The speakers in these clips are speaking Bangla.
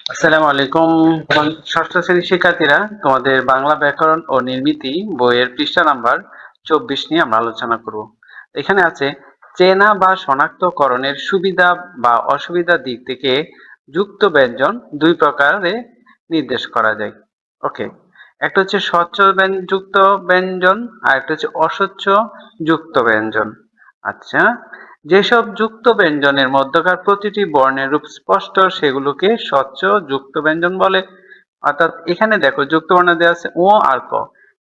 আসসালামু আলাইকুম। ষষ্ঠ শ্রেণীর শিক্ষার্থীরা, তোমাদের বাংলা ব্যাকরণ ও নির্মিতি বইয়ের পৃষ্ঠা নাম্বার 24 নিয়ে আমরা আলোচনা করব। এখানে আছে চেনা বা শনাক্তকরণের সুবিধা বা অসুবিধার দিক থেকে যুক্ত ব্যঞ্জন দুই প্রকারে নির্দেশ করা যায়। ওকে, একটা হচ্ছে স্বচ্ছ যুক্ত ব্যঞ্জন আর একটা হচ্ছে অস্বচ্ছ যুক্ত ব্যঞ্জন। আচ্ছা, যেসব যুক্ত ব্যঞ্জনের মধ্যকার প্রতিটি বর্ণের রূপ স্পষ্ট সেগুলোকে স্বচ্ছ যুক্ত ব্যঞ্জন বলে। অর্থাৎ এখানে দেখো যুক্ত বর্ণ দেওয়া আছে ও আর ক,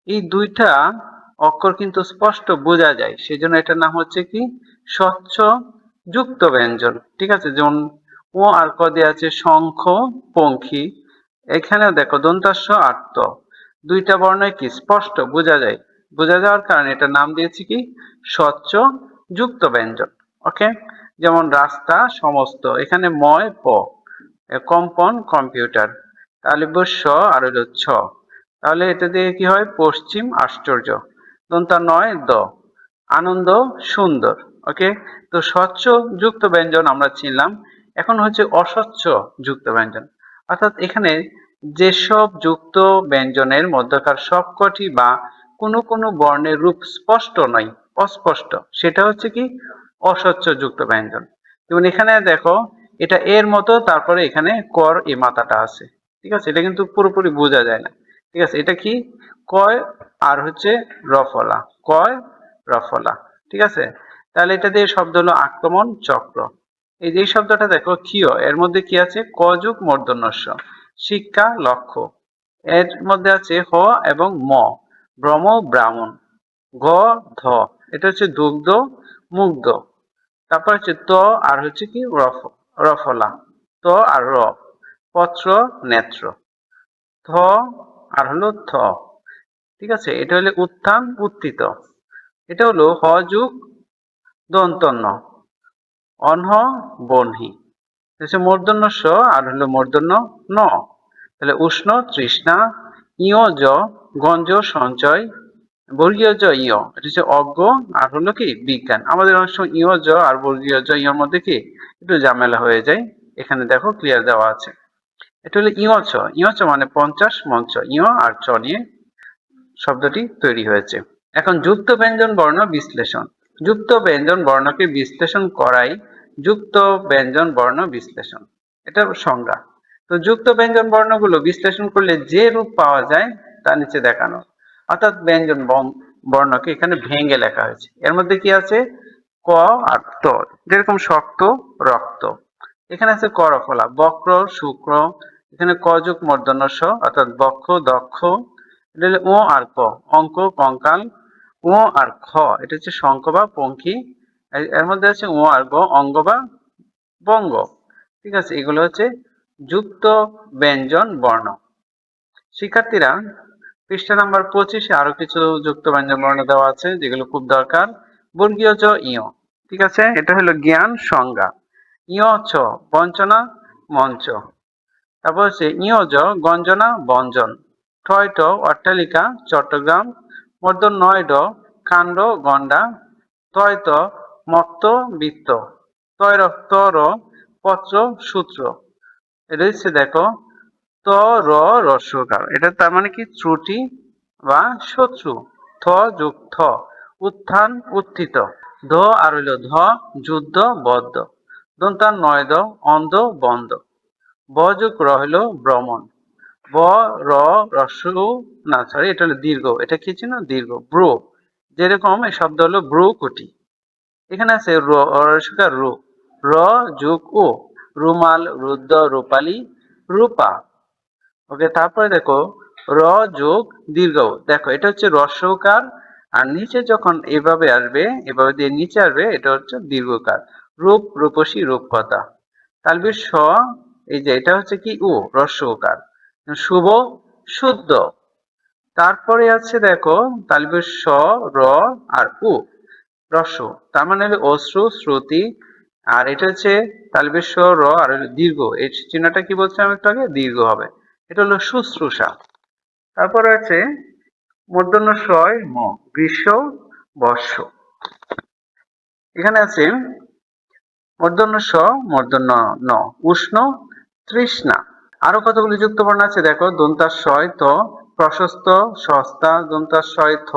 এই দুইটা অক্ষর কিন্তু স্পষ্ট বোঝা যায়, সেজন্য এটার নাম হচ্ছে কি স্বচ্ছ যুক্ত ব্যঞ্জন। ঠিক আছে, যেমন ও আর ক দেওয়া আছে শঙ্খ, পঙ্খী। এখানেও দেখো দন্তাস্ব আর ত, দুইটা বর্ণই কি স্পষ্ট বোঝা যায়, বোঝা যাওয়ার কারণে এটার নাম দিয়েছি কি স্বচ্ছ যুক্ত ব্যঞ্জন। ওকে, যেমন রাস্তা সমস্ত, এখানে ময় প, কম্পন কম্পিউটার, তাহলে স আর হলো ছ, তাহলে এটা দিয়ে কি হয় পশ্চিম আশ্চর্য, দন্তা নয় দ, আনন্দ সুন্দর। ওকে, তো স্বচ্ছ যুক্ত ব্যঞ্জন আমরা চিনলাম। এখন হচ্ছে অস্বচ্ছ যুক্ত ব্যঞ্জন, অর্থাৎ এখানে যেসব যুক্ত ব্যঞ্জনের মধ্যকার সবকটি বা কোনো কোনো বর্ণের রূপ স্পষ্ট নয়, অস্পষ্ট, সেটা হচ্ছে কি অস্বচ্ছ যুক্ত ব্যঞ্জন। যেমন এখানে দেখো এটা এর মতো, তারপরে এখানে কর এই মাথাটা আছে। ঠিক আছে, এটা কিন্তু পুরোপুরি বোঝা যায় না। ঠিক আছে, এটা কি কয় আর হচ্ছে রফলা, কয় রফলা। ঠিক আছে, তাহলে এটা দিয়ে শব্দ হলো আক্রমণ চক্র। এই যে শব্দটা দেখো ক্ষীয়, এর মধ্যে কি আছে ক যুগ মূর্ধন্যস্ব, শিক্ষা লক্ষ্য। এর মধ্যে আছে হ এবং ম, ভ্রম ব্রাহ্মণ। গ ধ, এটা হচ্ছে দুগ্ধ মুগ্ধ। তারপর হচ্ছে ত আর হচ্ছে কি রফলা, ত আর র, পত্র নেত্র। থ আর হলো থ। ঠিক আছে, এটা হলো উত্থান উত্থিত। এটা হলো হ যুগ দন্তন্য, অনহ বহ্নি। হচ্ছে মূর্ধন্য স আর হলো মূর্ধন্য ন, তাহলে উষ্ণ তৃষ্ণা। ইয় জ, গঞ্জ সঞ্চয়, বর্গীয় জ ইয়, এটা হচ্ছে অজ্ঞ আর হলো কি বিজ্ঞান। আমাদের অনেক সময় ইয় জ আর বর্গীয় জ ইয়র মধ্যে কি একটু ঝামেলা হয়ে যায়, এখানে দেখো ক্লিয়ার দেওয়া আছে। এটা হলো ইয় চ, ইয় চ মানে 50 মঞ্চ, ইয় আর চ নিয়ে শব্দটি তৈরি হয়েছে। এখন যুক্ত ব্যঞ্জন বর্ণ বিশ্লেষণ। যুক্ত ব্যঞ্জন বর্ণকে বিশ্লেষণ করাই যুক্ত ব্যঞ্জন বর্ণ বিশ্লেষণ, এটা সংজ্ঞা। তো যুক্ত ব্যঞ্জন বর্ণগুলো বিশ্লেষণ করলে যে রূপ পাওয়া যায় তা নিচে দেখানো। অর্থাৎ ব্যঞ্জন বর্ণকে এখানে ভেঙে লেখা হয়েছে। এর মধ্যে কি আছে ক আর ত, যেরকম শক্ত রক্ত। এখানে আছে করফলা, বক্র শুক্র। এখানে ক যুগ মূর্ধন্য স, অর্থাৎ বক্ষ দক্ষ। এটা হলো ও আর ক, অঙ্ক কঙ্কাল। ও আর খ, এটা হচ্ছে শঙ্খ বা পঙ্খী। এর মধ্যে আছে ও আর গ, অঙ্গ বা বঙ্গ। ঠিক আছে, এগুলো হচ্ছে যুক্ত ব্যঞ্জন বর্ণ। শিক্ষার্থীরা, পৃষ্ঠা নাম্বার 25-এ আরো কিছু যুক্ত ব্যঞ্জন বর্ণ দেওয়া আছে যেগুলো খুব দরকার। বর্গীয় জ ইয়, ঠিক আছে, এটা হলো জ্ঞান সংজ্ঞা। ইয় ছ, বঞ্চনা মঞ্চ। তারপর হচ্ছে ইয় জ, গঞ্জনা বঞ্জন। ঠয় ট, অট্টালিকা চট্টগ্রাম। মূর্ধন্য নয় ড, কাণ্ড গন্ডা। তয় ত, মত্ত বৃত্ত। তয় ত র, পত্র সূত্র। এটা হচ্ছে দেখো ত র রস্যকার, এটা তার মানে কি ত্রুটি বা শত্রু। থ যুগ থ, উত্থান উত্থিত। ধ আর হইল ধ, যুদ্ধ বদ্ধ। দন্তান নয় দ, অন্ধ বন্ধ। ব যুগ র হইল ভ্রমণ। ব র রস্য, না সরি, এটা হলো দীর্ঘ, এটা কি ছিল দীর্ঘ ব্রু। যেরকম এই শব্দ হলো ব্রুকুটি। এখানে আছে রস্যকার রু, র যুগ উ, রুমাল রুদ্র রূপালী রূপা। ওকে, তারপরে দেখো র যোগ দীর্ঘ উ। দেখো এটা হচ্ছে রস্যকার, আর নিচে যখন এভাবে আসবে, এভাবে দিয়ে নিচে আসবে, এটা হচ্ছে দীর্ঘকার। রূপ রূপসী রূপকথা। তালবি স, এই যে এটা হচ্ছে কি উ, রস্যকার। শুভ শুদ্ধ। তারপরে আছে দেখো তালবি স, র আর উ, রস্য, তার মানে হলো অশ্রু শ্রুতি। আর এটা হচ্ছে তালবেশ্বর র আর হলো দীর্ঘ, এই চিহ্নটা কি বলছিলাম একটু আগে, দীর্ঘ হবে। এটা হলো শুশ্রূষা। তারপরে আছে মূর্ধন্য শয় ম, গ্রীষ্ম বর্ষ। এখানে আছে মূর্ধন্য স, মূর্ধন্য ন, উষ্ণ তৃষ্ণা। আরো কতগুলি যুক্ত বর্ণ আছে দেখো, দন্তাস্বয় ত, প্রশস্ত সস্তা, দন্তাস্বয় থ,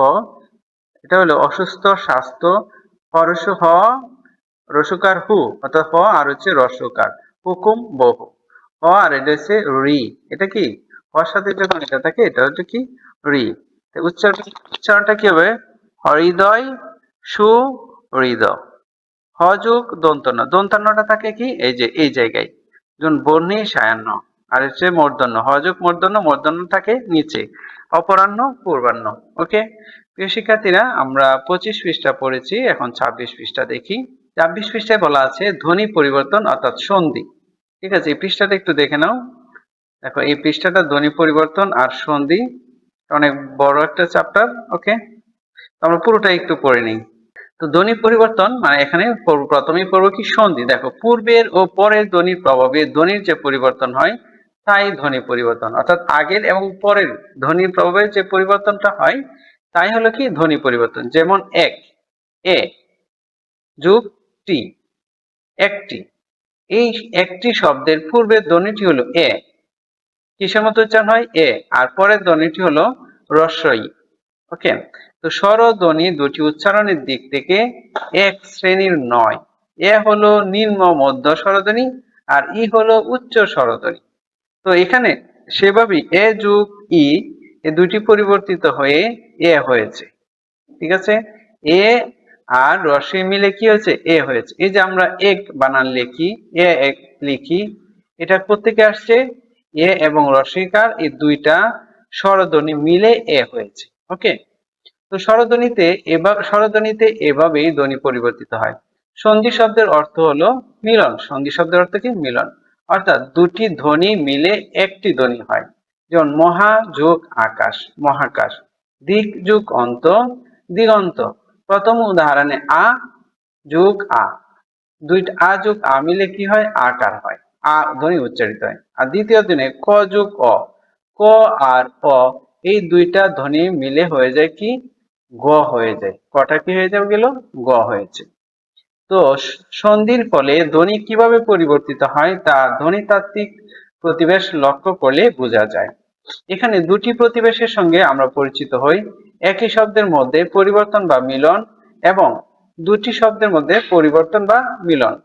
এটা হলো অসুস্থ স্বাস্থ্য, হরসু হ, রসুকার হু অর্থাৎ হ আর হচ্ছে রসকার, হুকুম বহু, হ আর এটা হচ্ছে রি, এটা কি হর সাথে যখন এটা থাকে এটা হচ্ছে কি রি। উচ্চারণটা কি হবে, হৃদয় সু হৃদয়, হ যোগ দন্তন্য, দন্তান্নটা থাকে কি এই যে এই জায়গায়, যেমন বর্ণী সায়ান্ন, আর হচ্ছে মূর্ধন্য, হ যোগ মূর্ধন্য, মূর্ধন্য থাকে নিচে, অপরাহ্ন পূর্বাহ্ন। ওকে প্রিয় শিক্ষার্থীরা, আমরা 25 পৃষ্ঠা পড়েছি, এখন 26 পৃষ্ঠা দেখি। 26 পৃষ্ঠায় বলা আছে ধ্বনি পরিবর্তন অর্থাৎ সন্ধি। ঠিক আছে, এই পৃষ্ঠাটা একটু দেখে নাও। দেখো এই পৃষ্ঠাটা ধ্বনি পরিবর্তন আর সন্ধি, অনেক বড় একটা চ্যাপ্টার। ওকে, আমরা পুরোটা একটু পড়ে নিই। তো ধ্বনি পরিবর্তন মানে এখানে প্রথমেই পড়বো কি সন্ধি। দেখো পূর্বের ও পরের ধ্বনির প্রভাবে ধ্বনির যে পরিবর্তন হয় তাই ধ্বনি পরিবর্তন, অর্থাৎ আগের এবং পরের ধ্বনির প্রভাবে যে পরিবর্তনটা হয় তাই হলো কি ধ্বনি পরিবর্তন। যেমন এক, এ যোগ টি, একটি, এই একটি শব্দের পূর্বের ধ্বনিটি হলো এ, কিসের মতো উচ্চারণ হয় এ, আর পরের ধ্বনিটি হলো রস্বই। ওকে, তো স্বরধ্বনি দুটি উচ্চারণের দিক থেকে এক শ্রেণীর নয়। এ হলো নিম্ন মধ্য স্বরধ্বনি আর ই হলো উচ্চ স্বরধ্বনি। তো এখানে সেভাবেই এ যোগ ই, এ দুটি পরিবর্তিত হয়ে এ হয়েছে। ঠিক আছে, এ আর রস্বই মিলে কি হয়েছে এ হয়েছে। এই যে আমরা এক বানান লিখি, এ এক লিখি, এটা কোত্থেকে আসছে, এ এবং রস্বইকার এই দুইটা স্বরধ্বনি মিলে এ হয়েছে। ওকে, তো স্বরধ্বনিতে এভাবেই ধ্বনি পরিবর্তিত হয়। সন্ধি শব্দের অর্থ হলো মিলন, সন্ধি শব্দের অর্থ কি মিলন, অর্থাৎ দুটি ধ্বনি মিলে একটি ধ্বনি হয়। যেমন মহা যোগ আকাশ, মহাকাশ, দিক যোগ অন্ত, দিগন্ত। প্রথম উদাহরণে আ যোগ আ, দুইটা আ যোগ আ মিলে কি হয় আকার হয়, আ ধ্বনি উচ্চারিত হয়। আর দ্বিতীয় দিনে ক যোগ অ, ক আর অ এই দুইটা ধ্বনি মিলে হয়ে যায় কি গ হয়ে যায়, কটা কি হয়ে যাবে গেল গ হয়েছে। তো সন্ধির ফলে ধ্বনি কিভাবে পরিবর্তিত হয় তা ধ্বনিতাত্ত্বিক প্রতিবেশ লক্ষ্য করলে বোঝা যায়। এখানে দুটি প্রতিবেশের সঙ্গে আমরা পরিচিত হই, একই শব্দের মধ্যে পরিবর্তন বা মিলন এবং দুটি শব্দের মধ্যে পরিবর্তন বা মিলন,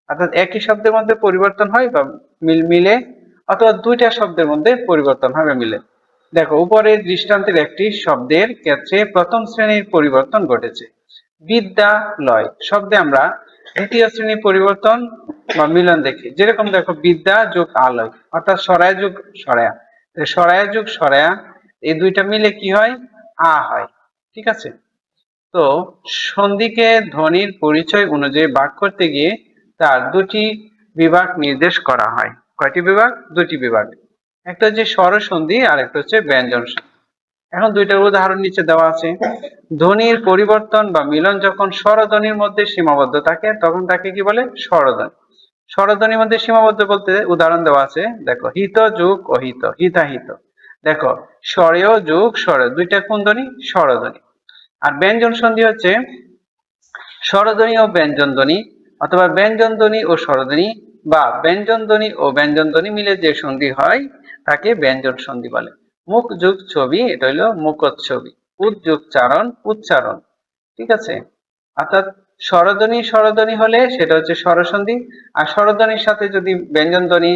অর্থাৎ একই শব্দের মধ্যে পরিবর্তন হয় বা মিলে, অথবা দুইটা শব্দের মধ্যে পরিবর্তন হয় বা মিলে। দেখো উপরের দৃষ্টান্তের একটি শব্দের ক্ষেত্রে প্রথম শ্রেণীর পরিবর্তন ঘটেছে। বিদ্যালয় শব্দে আমরা দ্বিতীয় শ্রেণীর পরিবর্তন বা মিলন দেখি, যেরকম দেখো বিদ্যা যোগ আলয় অর্থাৎ সরায়া যোগ সরায়া, সরায়া যোগ সরায়া এই দুইটা মিলে কি হয় আ হয়। ঠিক আছে, তো সন্ধিকে ধ্বনির পরিচয় অনুযায়ী ভাগ করতে গিয়ে তার দুটি বিভাগ নির্দেশ করা হয়। কয়টি বিভাগ? দুটি বিভাগ, একটা হচ্ছে স্বরসন্ধি আর একটা হচ্ছে ব্যঞ্জন সন্ধি। এখন দুইটার উদাহরণ নিচে দেওয়া আছে। ধ্বনির পরিবর্তন বা মিলন যখন স্বরধ্বনির মধ্যে সীমাবদ্ধ থাকে তখন তাকে কি বলে স্বরধ্বনি। স্বরধ্বনির মধ্যে সীমাবদ্ধ বলতে উদাহরণ দেওয়া আছে, দেখো হিত যোগ অহিত, হিতাহিত। দেখো স্বরেয় যোগ স্বর, দুইটা কোন ধ্বনি স্বরধ্বনি। আর ব্যঞ্জন সন্ধি হচ্ছে স্বরধ্বনি ও ব্যঞ্জন ধ্বনি অথবা ব্যঞ্জন ধ্বনি ও স্বরধ্বনি বা ব্যঞ্জন ধ্বনি ও ব্যঞ্জন ধ্বনি মিলে যে সন্ধি হয় তাকে ব্যঞ্জন সন্ধি বলে। মুখ যোগ ছবি, এটা হলো মুখচ্ছবি। উদ যোগ চারণ, উচ্চারণ। ঠিক আছে, অর্থাৎ স্বরধ্বনি স্বরধ্বনি হলে সেটা হচ্ছে স্বরসন্ধি, আর স্বরধ্বনির সাথে যদি ব্যঞ্জন ধ্বনি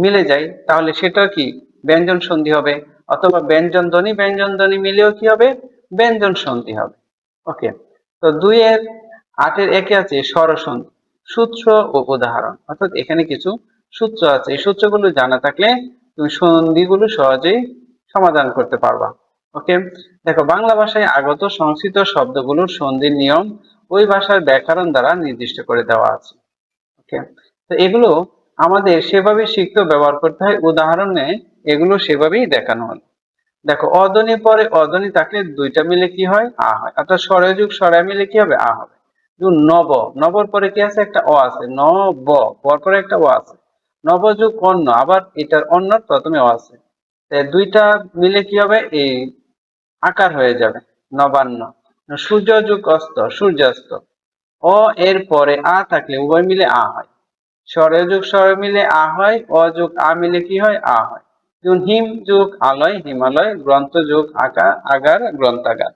মিলে যায় তাহলে সেটা কি ব্যঞ্জন সন্ধি হবে, অথবা ব্যঞ্জন ধ্বনি মিলেও কি হবে ব্যঞ্জন সন্ধি হবে। ওকে, তো 2-8 একে আছে স্বরসন্ধি, সূত্র ও উদাহরণ, অর্থাৎ এখানে কিছু সূত্র আছে, এই সূত্রগুলো জানা থাকলে তুমি সন্ধিগুলো সহজেই সমাধান করতে পারবা। ওকে, দেখো বাংলা ভাষায় আগত সংস্কৃত শব্দগুলোর সন্ধির নিয়ম ওই ভাষার ব্যাকরণ দ্বারা নির্দিষ্ট করে দেওয়া আছে। ওকে, তো এগুলো আমাদের সেভাবে শিখতে ব্যবহার করতে হয়, উদাহরণে এগুলো সেভাবেই দেখানো হলো। দেখো অধ্বনি পরে অধ্বনি থাকলে দুইটা মিলে কি হয় আ হয়, অর্থাৎ স্বরয় যুগ সরায় মিলে কি হবে আ হবে। যেমন নব, নবর পরে কি আছে একটা অ আছে, নব পরে একটা ও আছে। নবযুগ অন্য, আবার এটার অন্য প্রথমে অ আছে, দুইটা মিলে কি হবে এই আকার হয়ে যাবে নবান্ন। সূর্য যুগ অস্ত, সূর্যাস্ত। অ এর পরে আ থাকলে উভয় মিলে আ হয়। স্বরয় যোগ স্বরয় মিলে আ হয়, অ যোগ আ মিলে কি হয়? আ হয়। যেমন হিম যোগ আলয় হিমালয়, গ্রন্থ যোগ আগার গ্রন্থাগার।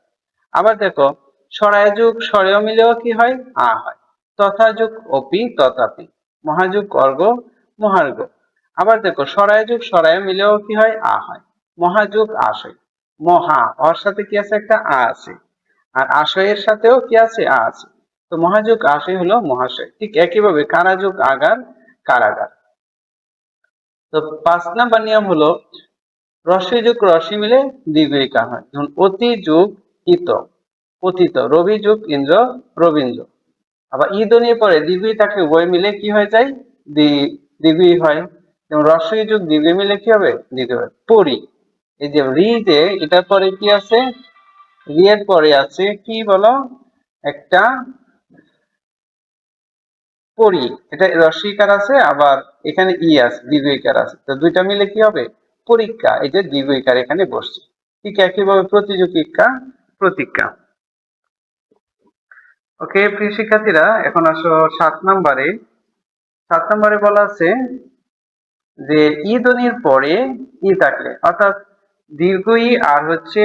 আবার দেখো স্বরায় যোগ স্বরেয় মিলেও কি হয়? আ হয়। তথা যোগ অপি তথাপি, মহাযোগ অর্ঘ মহার্ঘ। আবার দেখো স্বরায় যোগ স্বরায় মিলেও কি হয়? আ হয়। মহাযোগ আশয়, মহা অর সাথে কি আছে? একটা আ আছে। আর আশয়ের সাথেও কি আছে? আ আছে। তো মহাযোগ আশয় হলো মহাশয়। ঠিক একইভাবে কারাযোগ আগার কারাগার। তো ৫ নাম্বার নিয়ম হলো রস্বই যোগ রস্বই মিলে দীর্ঘইকার হয়। যেমন অতি যোগ ইত, অতীত। রবি যোগ ইন্দ্র রবীন্দ্র। আবার ই ধ্বনির পরে দীর্ঘই থাকলে উভয় মিলে কি হয়ে যায়? দীর্ঘই হয়। যেমন রস্বই যোগ দীর্ঘ মিলে কি হবে? দীর্ঘ হবে। পরি, এই যে রি, যে এটার পরে কি আছে? রি এর পরে আছে কি বলো? একটা পরি, এটা রস্বইকার আছে, আবার এখানে ই আছে, দীর্ঘইকার আছে। তো দুইটা মিলে কি হবে? পরীক্ষা। এই যে দীর্ঘইকার এখানে বসছে। ঠিক একইভাবে প্রতিযোগিকা প্রতীক্ষা। ওকে প্রিয় শিক্ষার্থীরা, এখন আসো ৭ নম্বরে। ৭ নম্বরে বলা আছে যে ই ধ্বনির পরে ই থাকলে, অর্থাৎ দীর্ঘ ই আর হচ্ছে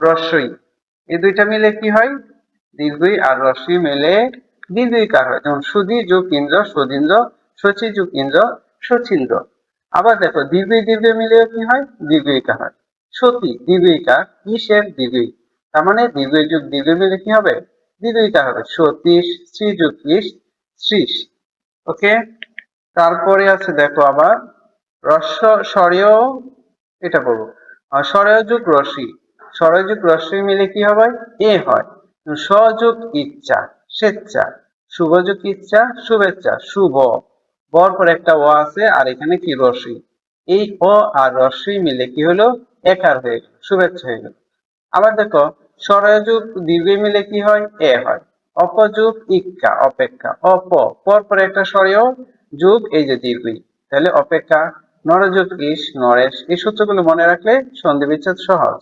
হ্রস্বই, এই দুইটা মিলে কি হয়? দীর্ঘই আর হ্রস্বই মিলে দীর্ঘইকার হয়। যেমন সুধী যোগ ইন্দ্র সুধীন্দ্র, শচী যোগ ইন্দ্র শচীন্দ্র। আবার দেখো দীর্ঘই দীর্ঘ মিলে কি হয়? দীর্ঘইকার হয়। সতী দীর্ঘইকার, ঈশের দীর্ঘই, তার মানে দীর্ঘ যোগ দীর্ঘ মিলে কি হবে? দীর্ঘইকার হবে। সতীশ, শ্রী যোগ ঈশ শ্রীশ। ওকে, তারপরে আছে দেখো আবার রস্ব স্বরেয়, এটা বলবো স্বরেয় যোগ রস্বই, স্বরেয় যোগ রস্বই মিলে কি হবে? এ হয়। সযোগ ইচ্ছা স্বেচ্ছা, শুভ যোগ ইচ্ছা শুভেচ্ছা, শুভ। বর পরে একটা ও আছে, আর এখানে কি? রস্বই। এই অ আর রস্বই মিলে কি হলো? একার হয়ে গেল, শুভেচ্ছা হয়ে গেল। আবার দেখো স্বরয় যোগ দীর্ঘ মিলে কি হয়? এ হয়। অপযোগ ইক্কা অপেক্ষা, পর পরে একটা স্বরেয় যোগ, এই যে দীর্ঘই, তাহলে অপেক্ষা। নরযোগ ইস নরেশ। এই সূত্রগুলো মনে রাখলে সন্ধি বিচ্ছেদ সহজ।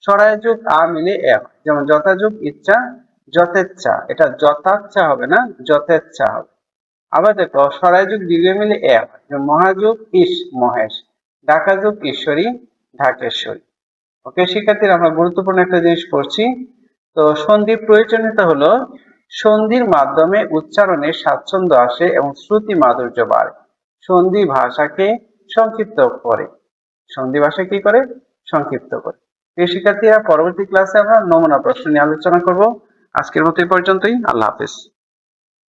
স্বরায় যোগ আ মিলে এ হয়। যেমন যথাযোগ ইচ্ছা যথেচ্ছা, এটা যথাচ্ছা হবে না, যথেচ্ছা হবে। আবার দেখো স্বরায় যোগ দীর্ঘ মিলে এ হয়। যেমন মহাযোগ ইস মহেশ, ঢাকাযোগ ঈশ্বরী ঢাকেশ্বরী। ওকে শিক্ষার্থীরা, আমরা গুরুত্বপূর্ণ একটা জিনিস পড়ছি। তো সন্ধির প্রয়োজনীয়তা হলো সন্ধির মাধ্যমে উচ্চারণে স্বাচ্ছন্দ্য আসে এবং শ্রুতি মাধুর্য বাড়ে। সন্ধি ভাষাকে সংক্ষিপ্ত করে। সন্ধি ভাষা কি করে? সংক্ষিপ্ত করে। প্রিয় শিক্ষার্থীরা, পরবর্তী ক্লাসে আমরা নমুনা প্রশ্ন নিয়ে আলোচনা করব। আজকের মতো এই পর্যন্তই। আল্লাহ হাফেজ।